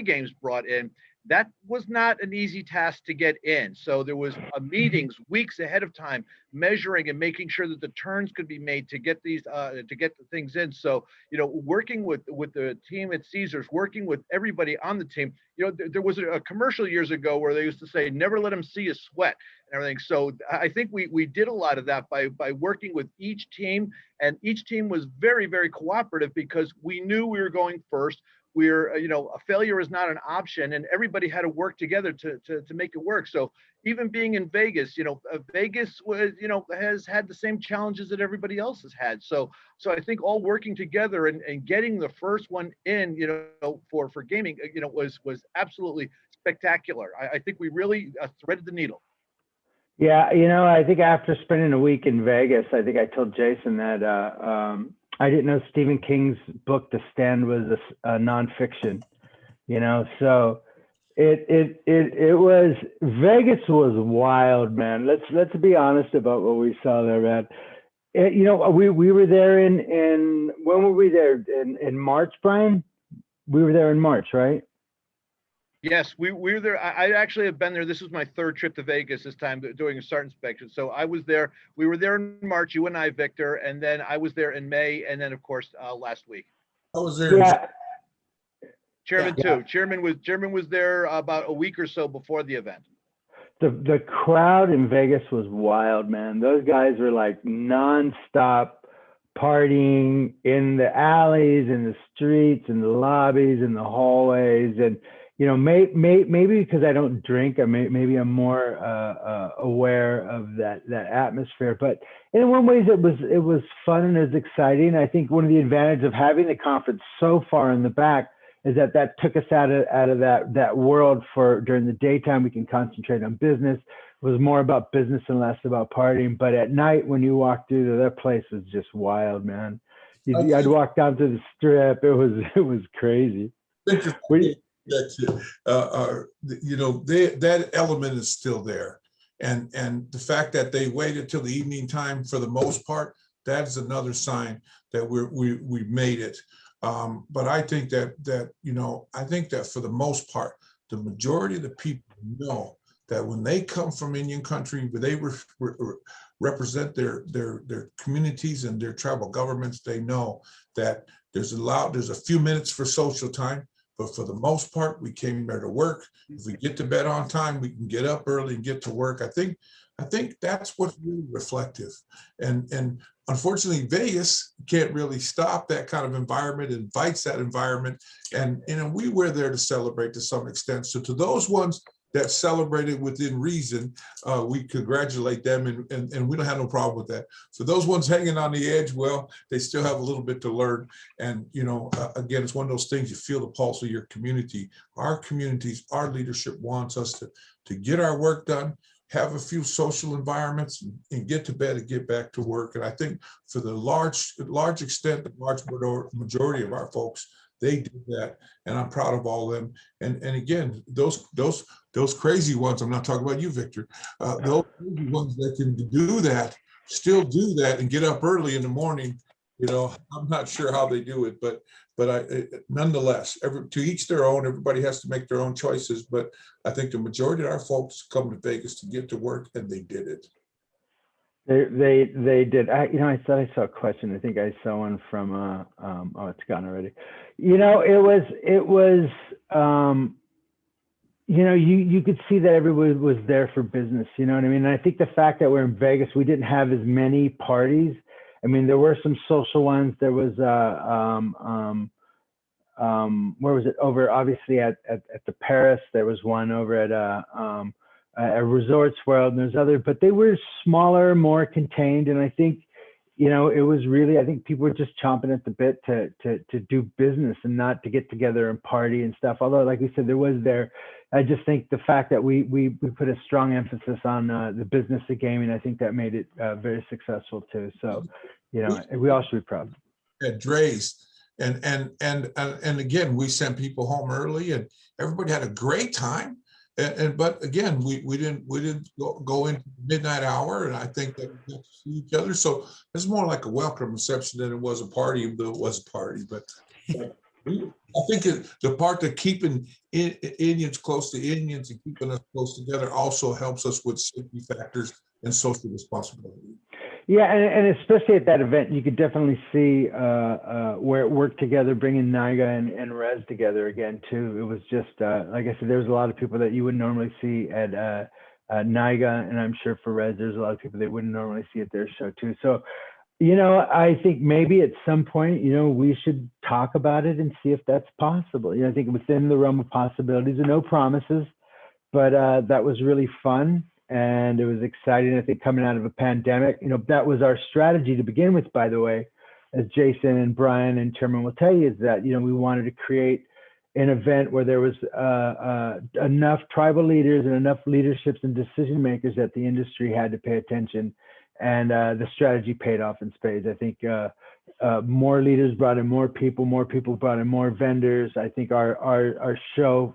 Games brought in. That was not an easy task to get in. So there was meetings weeks ahead of time, measuring and making sure that the turns could be made to get these to get the things in. So, you know, working with the team at Caesars, working with everybody on the team. You know, there was a commercial years ago where they used to say, "Never let them see you sweat," and everything. So I think we did a lot of that by working with each team, and each team was very, very cooperative because we knew we were going first. We're, you know, a failure is not an option, and everybody had to work together to make it work. So even being in Vegas, you know, Vegas was, you know, has had the same challenges that everybody else has had. So I think all working together and getting the first one in, you know, for gaming, you know, was absolutely spectacular. I think we really threaded the needle. Yeah, you know, I think after spending a week in Vegas, I think I told Jason that I didn't know Stephen King's book, The Stand, was a nonfiction. You know, so it was, Vegas was wild, man. Let's be honest about what we saw there, man. You know, we were there in when were we there? In March, Brian? We were there in March, right? Yes, we were there. I actually have been there. This was my third trip to Vegas this time doing a SART inspection. So I was there. We were there in March, you and I, Victor, and then I was there in May, and then of course last week. I was there. Yeah. Chairman Yeah. too. Chairman was there about a week or so before the event. The crowd in Vegas was wild, man. Those guys were like nonstop partying in the alleys, in the streets, in the lobbies, in the hallways, and you know, maybe because I don't drink, maybe I'm more aware of that atmosphere. But in one ways, it was fun and it was exciting. I think one of the advantages of having the conference so far in the back is that took us out of that world. For during the daytime, we can concentrate on business. It was more about business and less about partying. But at night, when you walk through there, that place was just wild, man. I'd walk down to the strip. It was crazy. That you know, that element is still there, and the fact that they waited till the evening time for the most part, that's another sign that we made it. But I think that you know, I think that for the most part, the majority of the people know that when they come from Indian country, where they represent their communities and their tribal governments, they know that there's a few minutes for social time, but for the most part, we came there to work. If we get to bed on time, we can get up early and get to work. I think that's what's really reflective. And unfortunately, Vegas can't really stop that kind of environment, invites that environment. And we were there to celebrate to some extent. So to those ones that celebrated within reason, we congratulate them, and we don't have no problem with that. For those ones hanging on the edge, well, they still have a little bit to learn. And, again, it's one of those things, you feel the pulse of your community. Our communities, our leadership wants us to get our work done, have a few social environments, and get to bed and get back to work. And I think for the large extent, the large majority of our folks, they did that, and I'm proud of all of them. And again, those crazy ones, I'm not talking about you, Victor, those crazy ones that can do that, still do that and get up early in the morning, I'm not sure how they do it, but nonetheless, to each their own. Everybody has to make their own choices, but I think the majority of our folks come to Vegas to get to work, and they did it. They did. I thought I saw a question. I think I saw one from oh, it's gone already. It was you could see that everybody was there for business, you know what I mean? And I think the fact that we're in Vegas, we didn't have as many parties. I mean, there were some social ones. There was where was it? Over obviously at the Paris. There was one over at Resorts World, and there's other, but they were smaller, more contained. And I think, it was really, I think people were just chomping at the bit to do business and not to get together and party and stuff. Although, like we said, I just think the fact that we put a strong emphasis on the business of gaming, I think that made it very successful too. So, we all should be proud. At Dre's, and again, we sent people home early, and everybody had a great time. But again, we didn't go into the midnight hour, and I think that we got to see each other. So it's more like a welcome reception than it was a party, but it was a party. But I think the part that keeping Indians close to Indians and keeping us close together also helps us with safety factors and social responsibility. Yeah, and especially at that event, you could definitely see where it worked together, bringing Niga and Rez together again too. It was just like I said, there was a lot of people that you wouldn't normally see at Niga, and I'm sure for Rez, there's a lot of people that wouldn't normally see at their show too. So, I think maybe at some point, we should talk about it and see if that's possible. I think within the realm of possibilities, and no promises, but that was really fun. And it was exciting, I think, coming out of a pandemic. That was our strategy to begin with, by the way, as Jason and Brian and Chairman will tell you, is that, we wanted to create an event where there was enough tribal leaders and enough leaderships and decision makers that the industry had to pay attention. And the strategy paid off in spades. I think more leaders brought in more people brought in more vendors. I think our show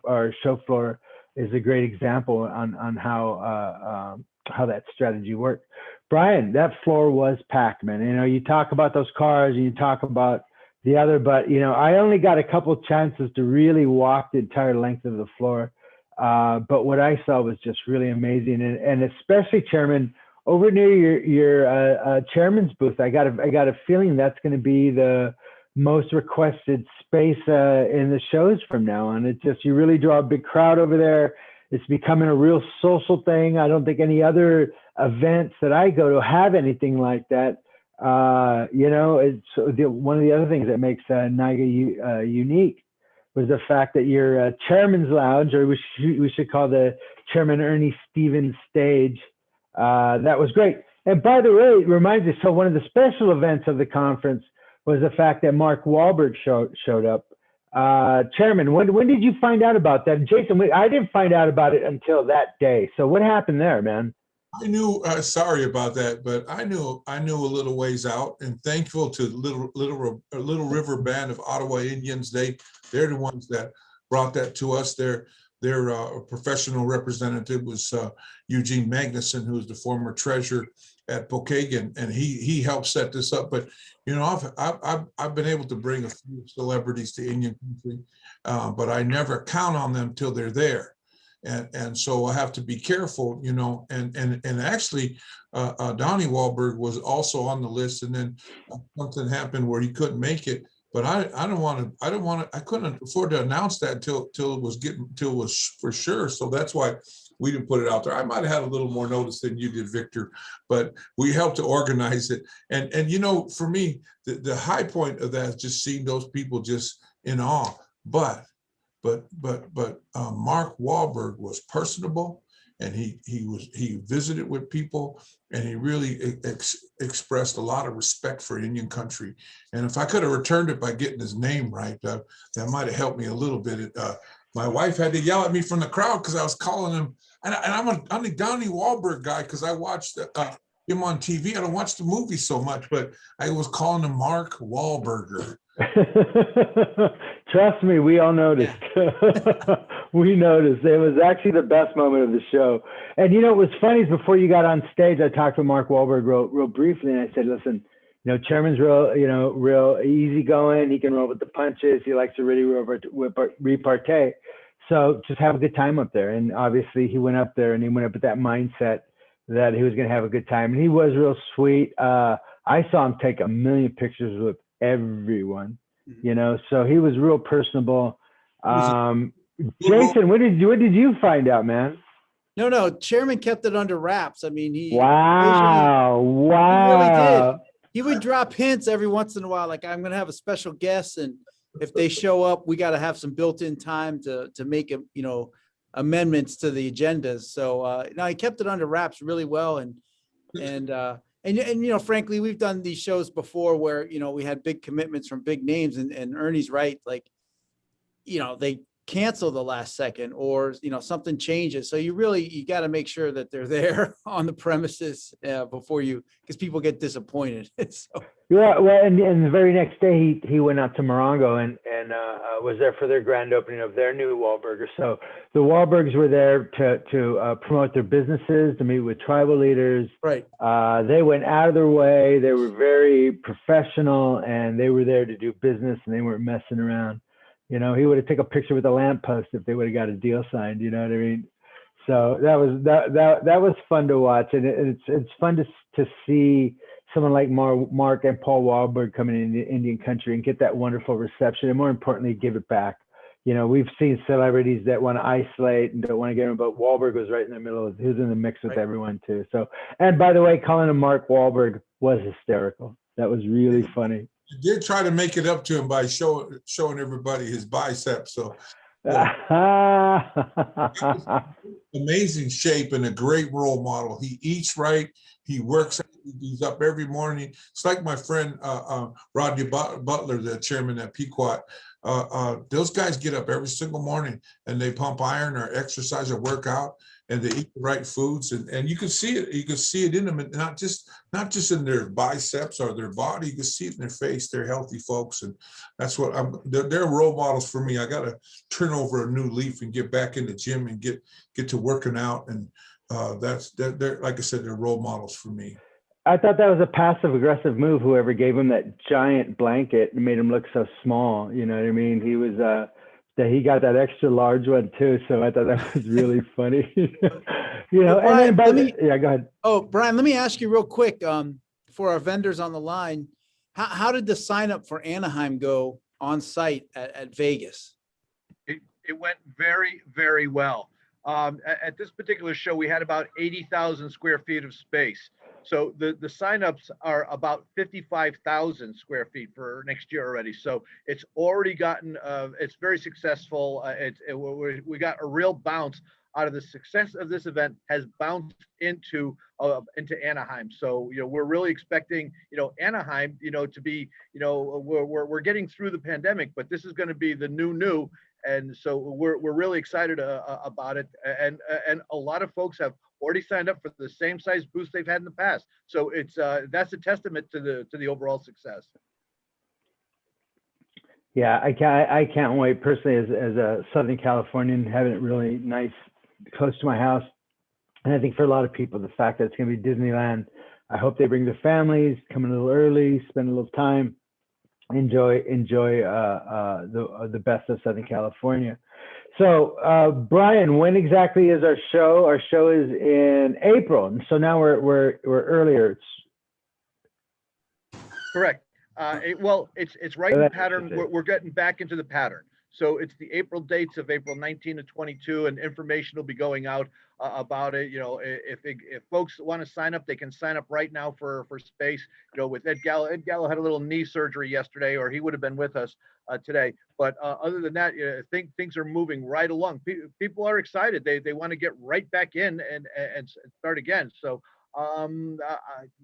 floor is a great example on how that strategy worked. Brian, that floor was packed, man. You talk about those cars and you talk about the other, but I only got a couple of chances to really walk the entire length of the floor. But what I saw was just really amazing, and especially, Chairman, over near your chairman's booth, I got a feeling that's going to be the most requested space in the shows from now on. It's just, you really draw a big crowd over there. It's becoming a real social thing. I don't think any other events that I go to have anything like that. It's one of the other things that makes NIGA unique was the fact that your chairman's lounge, or we should call the Chairman Ernie Stevens stage, that was great. And by the way, it reminds me, so one of the special events of the conference was the fact that Mark Wahlberg showed up. Chairman, when did you find out about that? Jason, I didn't find out about it until that day. So what happened there, man? I knew, sorry about that, but I knew a little ways out, and thankful to Little River Band of Ottawa Indians. They're the ones that brought that to us. Their professional representative was Eugene Magnuson, who's the former treasurer at Pokagon, and he helped set this up. But I've been able to bring a few celebrities to Indian country, but I never count on them till they're there. And so I have to be careful, you know, and actually Donnie Wahlberg was also on the list, and then something happened where he couldn't make it. But I couldn't afford to announce that till it was for sure. So that's why we didn't put it out there. I might have had a little more notice than you did, Victor, but we helped to organize it. And you know, for me, the high point of that is just seeing those people just in awe. But Mark Wahlberg was personable, and he visited with people, and he really expressed a lot of respect for Indian country. And if I could have returned it by getting his name right, that might have helped me a little bit. My wife had to yell at me from the crowd because I was calling him, and I'm a Donnie Wahlberg guy because I watched him on TV. I don't watch the movie so much, but I was calling him Mark Wahlberger. Trust me, we all noticed. We noticed. It was actually the best moment of the show. And you know, what was funny is before you got on stage, I talked to Mark Wahlberg real briefly, and I said, listen, you know, Chairman's real easygoing. He can roll with the punches. He likes to really repartee. So just have a good time up there. And obviously he went up there, and he went up with that mindset that he was going to have a good time. And he was real sweet. I saw him take a million pictures with everyone, you know, so he was real personable. Jason, what did you find out, man? No, Chairman kept it under wraps. I mean, he really did. He would drop hints every once in a while, like, I'm going to have a special guest, and if they show up, we got to have some built-in time to make you know, amendments to the agendas. So no, he kept it under wraps really well, and you know, frankly, we've done these shows before where, you know, we had big commitments from big names, and Ernie's right, like, you know, they cancel the last second, or, you know, something changes. So you got to make sure that they're there on the premises before because people get disappointed. So. Yeah, well, and the very next day he went out to Morongo and was there for their grand opening of their new Wahlburger. So the Wahlbergs were there to promote their businesses, to meet with tribal leaders. Right. They went out of their way. They were very professional, and they were there to do business, and they weren't messing around. You know, he would have taken a picture with a lamppost if they would have got a deal signed. You know what I mean? So that was fun to watch, and it's fun to see someone like Mark and Paul Wahlberg coming into Indian country and get that wonderful reception, and more importantly, give it back. You know, we've seen celebrities that want to isolate and don't want to get him, but Wahlberg was right in the middle. He was in the mix with everyone too. So, and by the way, calling him Mark Wahlberg was hysterical. That was really funny. You did try to make it up to him by showing everybody his biceps. So amazing shape and a great role model. He eats right. He works. He's up every morning. It's like my friend Rodney Butler, the chairman at Pequot. Those guys get up every single morning and they pump iron or exercise or work out, and they eat the right foods, and you can see it. You can see it in them, and not just in their biceps or their body. You can see it in their face. They're healthy folks, and that's what they're role models for me. I got to turn over a new leaf and get back in the gym and get to working out, and they're like I said, they're role models for me. I thought that was a passive aggressive move. Whoever gave him that giant blanket and made him look so small. You know what I mean? He was that he got that extra large one too. So I thought that was really funny. You know, well, Brian, and then yeah, go ahead. Oh, Brian, let me ask you real quick, for our vendors on the line, how did the sign up for Anaheim go on site at Vegas? It went very, very well. At this particular show, we had about 80,000 square feet of space. So the signups are about 55,000 square feet for next year already. So it's already gotten, it's very successful. We got a real bounce out of the success of this event has bounced into Anaheim. So, you know, we're really expecting, you know, Anaheim, you know, to be, you know, we're getting through the pandemic, but this is going to be the new. And so we're really excited about it. And a lot of folks have already signed up for the same size booths they've had in the past. So it's that's a testament to the overall success. Yeah, I can't wait personally as a Southern Californian, having it really nice close to my house. And I think for a lot of people, the fact that it's going to be Disneyland, I hope they bring their families, come in a little early, spend a little time, enjoy the best of Southern California. So, Brian, when exactly is our show? Our show is in April, and so now we're earlier. Correct. Well, it's right in That's pattern. interesting. We're getting back into the pattern. So it's the April dates of April 19 to 22, and information will be going out about it. You know, if folks want to sign up, they can sign up right now for space. You know, with Ed Gallo had a little knee surgery yesterday, or he would have been with us today. But other than that, I think things are moving right along. People are excited. They want to get right back in and start again. So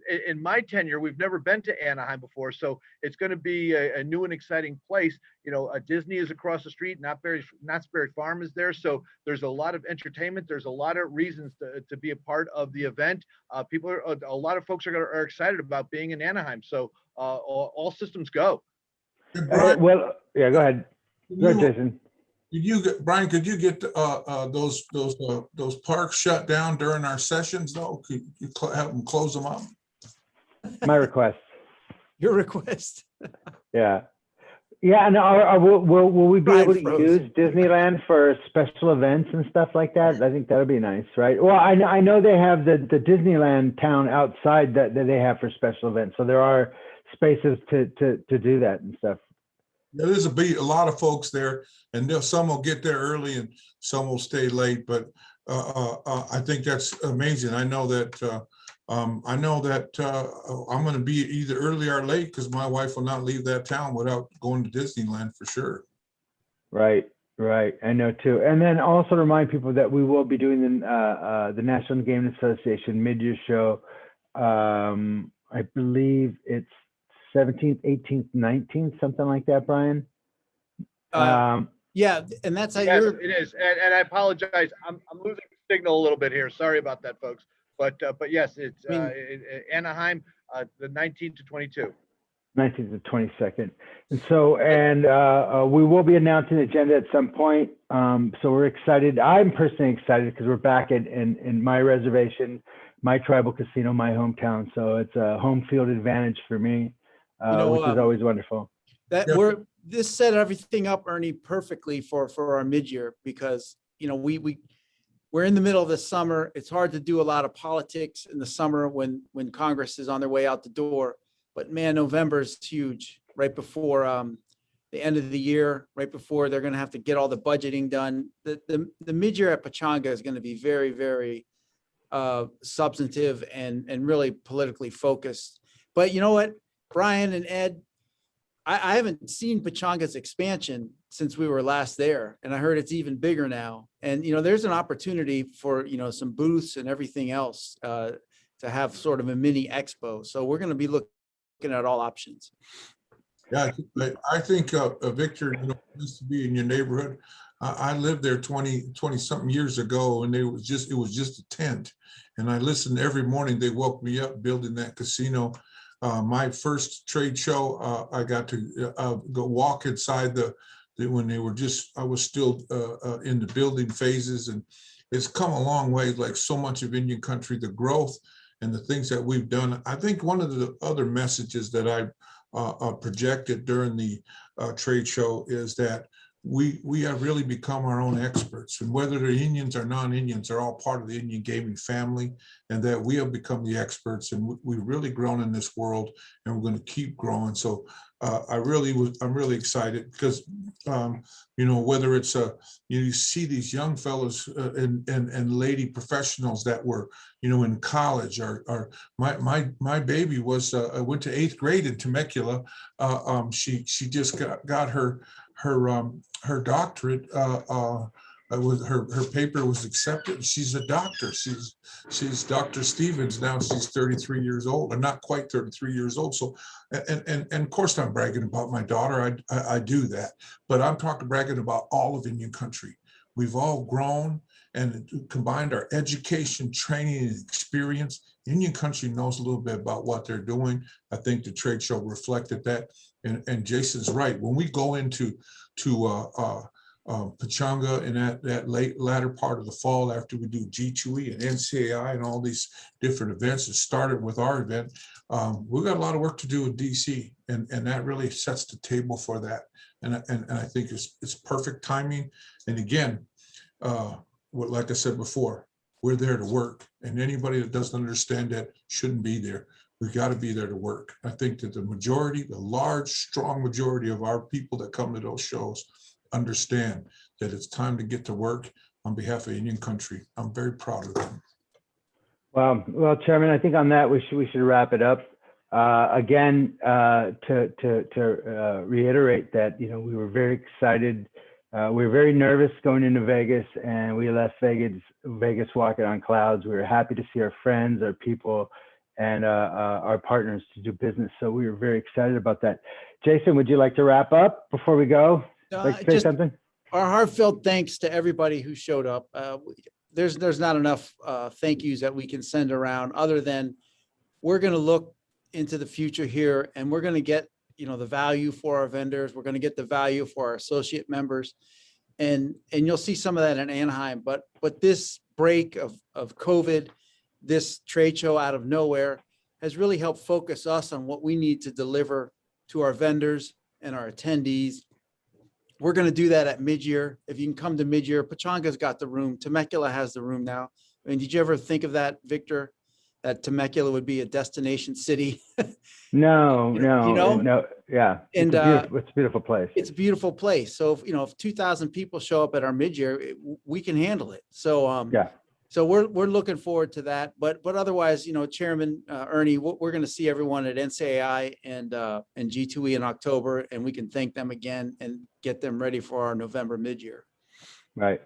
in my tenure, we've never been to Anaheim before, so it's going to be a new and exciting place. You know, Disney is across the street, Knott's Berry Farm is there, so there's a lot of entertainment. There's a lot of reasons to be a part of the event. A lot of folks are excited about being in Anaheim, so all systems go. Hey, Brian, Well, yeah, go ahead. Go ahead, you- Jason. Brian, could you get those parks shut down during our sessions though? Could you have them close them up? My request. Your request. Yeah. Yeah, and will we be Brian able to froze. use Disneyland for special events and stuff like that? I think that would be nice, right? Well, I know they have the Disneyland town outside that they have for special events, so there are spaces to do that and stuff. There's a lot of folks there, and some will get there early and some will stay late. But I think that's amazing. I know that I'm going to be either early or late because my wife will not leave that town without going to Disneyland for sure. Right. I know too. And then also remind people that we will be doing the National Gaming Association mid-year show. I believe it's 17th, 18th, 19th, something like that, Brian. Yeah, and that's how Yes, you're. it is, and I apologize. I'm losing the signal a little bit here. Sorry about that, folks. But yes, it's Anaheim, the 19th to 22. 19th to 22nd. And so, we will be announcing the agenda at some point. So we're excited. I'm personally excited because we're back in my reservation, my tribal casino, my hometown. So it's a home field advantage for me, which is always wonderful. This set everything up, Ernie, perfectly for our mid-year because, you know, we're in the middle of the summer. It's hard to do a lot of politics in the summer when Congress is on their way out the door. But man, November is huge, right before the end of the year, right before they're going to have to get all the budgeting done. The mid-year at Pechanga is going to be very, very substantive and really politically focused. But you know what, Brian and Ed, I haven't seen Pechanga's expansion since we were last there, and I heard it's even bigger now. And you know, there's an opportunity for some booths and everything else to have sort of a mini expo. So we're going to be looking at all options. Yeah, I think Victor, used to be in your neighborhood. I lived there 20 something years ago, and it was just a tent. And I listened every morning. They woke me up building that casino. My first trade show, I got to go walk inside when they were I was still in the building phases, and it's come a long way. Like so much of Indian country, the growth and the things that we've done. I think one of the other messages that I projected during the trade show is that we have really become our own experts, and whether they're Indians or non-Indians, they're all part of the Indian gaming family, and that we have become the experts, and we've really grown in this world, and we're going to keep growing. So I'm really excited because whether it's you see these young fellows and lady professionals that were in college, or my baby went to 8th grade in Temecula. She just got her doctorate. Her paper was accepted. She's a doctor. She's Dr. Stevens now. She's 33 years old, or not quite 33 years old. So, and of course I'm bragging about my daughter. I do that, but I'm bragging about all of Indian country. We've all grown and combined our education, training, and experience. Indian country knows a little bit about what they're doing. I think the trade show reflected that. And Jason's right. When we go into Pechanga in that latter part of the fall, after we do G2E and NCAI and all these different events, it started with our event. We've got a lot of work to do with DC, and that really sets the table for that. and I think it's perfect timing. And again, like I said before, we're there to work, and anybody that doesn't understand that shouldn't be there. We got to be there to work. I think that the large, strong majority of our people that come to those shows understand that it's time to get to work on behalf of Indian country. I'm very proud of them. Well, Chairman, I think on that we should wrap it up. Again, to reiterate that, you know, we were very excited. We were very nervous going into Vegas, and we left Vegas walking on clouds. We were happy to see our friends, our people, and our partners to do business. So we were very excited about that. Jason, would you like to wrap up before we go? Like to say something? Our heartfelt thanks to everybody who showed up. There's not enough thank yous that we can send around, other than we're going to look into the future here, and we're going to get, you know, the value for our vendors. We're going to get the value for our associate members, and you'll see some of that in Anaheim. But this break of COVID, this trade show out of nowhere, has really helped focus us on what we need to deliver to our vendors and our attendees. We're going to do that at mid-year. If you can come to mid-year, Pechanga's got the room. Temecula has the room now. I mean, did you ever think of that, Victor, that Temecula would be a destination city? No. Yeah. And it's a beautiful place. It's a beautiful place. So if 2,000 people show up at our mid-year, we can handle it. So yeah. So we're looking forward to that. But otherwise, Chairman Ernie, we're going to see everyone at NCAI and G2E in October, and we can thank them again and get them ready for our November mid-year. Right.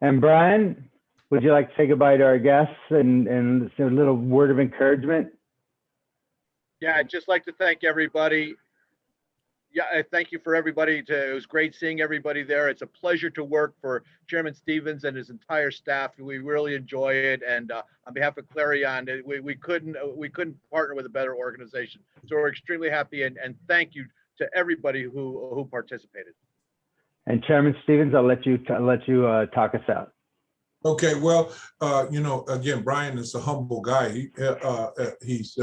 And Brian, would you like to say goodbye to our guests and a little word of encouragement? Yeah, I'd just like to thank everybody. Yeah, I thank you for everybody. It was great seeing everybody there. It's a pleasure to work for Chairman Stevens and his entire staff. We really enjoy it. And on behalf of Clarion, we couldn't partner with a better organization. So we're extremely happy, and thank you to everybody who participated. And Chairman Stevens, I'll let you talk us out. Okay, well, again, Brian is a humble guy. His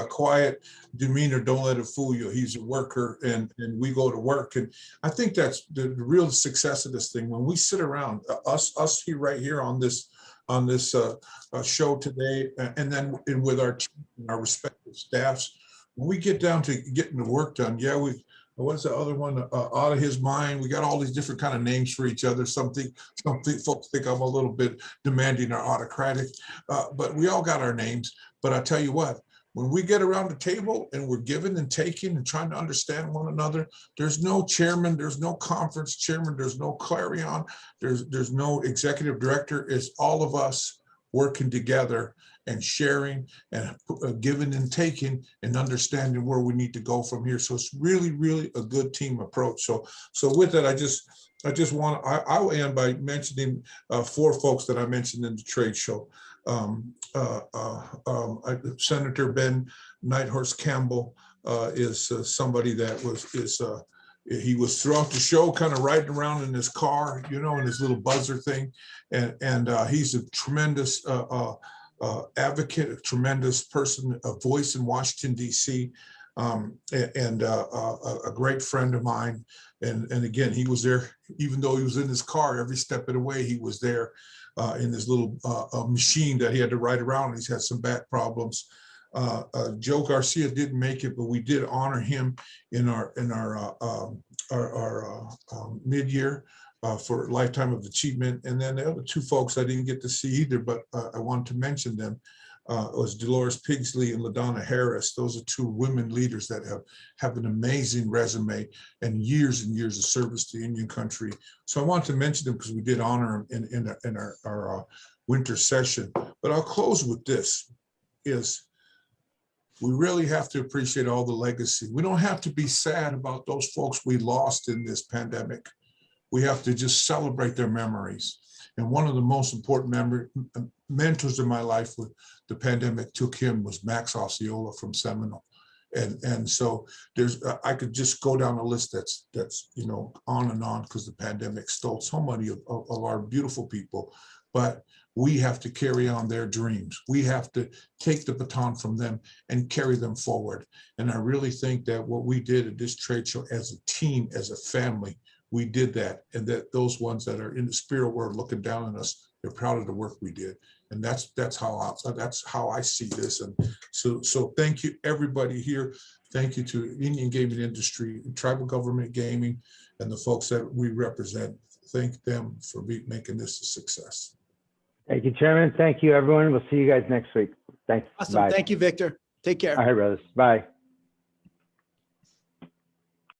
quiet demeanor, don't let it fool you. He's a worker, and we go to work. And I think that's the real success of this thing. When we sit around, us here, right here on this show today, and then with our respective staffs, when we get down to getting the work done, what's the other one? Out of his mind. We got all these different kind of names for each other. Some folks think I'm a little bit demanding or autocratic, but we all got our names. But I tell you what, when we get around the table and we're giving and taking and trying to understand one another, there's no chairman, there's no conference chairman, there's no Clarion, there's no executive director. It's all of us working together and sharing and giving and taking and understanding where we need to go from here. So it's really, really a good team approach. So with that, I'll end by mentioning 4 folks that I mentioned in the trade show. Senator Ben Nighthorse Campbell is somebody that he was throughout the show kind of riding around in his car, in his little buzzer thing. And he's a tremendous advocate, a tremendous person, a voice in Washington, D.C., and a great friend of mine. And again, he was there, even though he was in his car, every step of the way, he was there in this little machine that he had to ride around. He's had some back problems. Joe Garcia didn't make it, but we did honor him in our mid-year for Lifetime of Achievement. And then the other 2 folks I didn't get to see either, but I wanted to mention them. Was Dolores Pigsley and LaDonna Harris. Those are 2 women leaders that have an amazing resume and years of service to Indian country. So I wanted to mention them because we did honor them in our winter session. But I'll close with this, is we really have to appreciate all the legacy. We don't have to be sad about those folks we lost in this pandemic. We have to just celebrate their memories. And one of the most important mentors in my life with the pandemic took him was Max Osceola from Seminole. And so there's, I could just go down a list that's, you know, on and on, because the pandemic stole so many of our beautiful people. But we have to carry on their dreams. We have to take the baton from them and carry them forward. And I really think that what we did at this trade show as a team, as a family, we did that. And that those ones that are in the spirit world looking down on us, they're proud of the work we did. And that's how I see this. And so thank you, everybody here. Thank you to Indian gaming industry, tribal government gaming, and the folks that we represent. Thank them for making this a success. Thank you, Chairman. Thank you, everyone. We'll see you guys next week. Thanks. Awesome. Bye. Thank you, Victor. Take care. All right, brothers. Bye.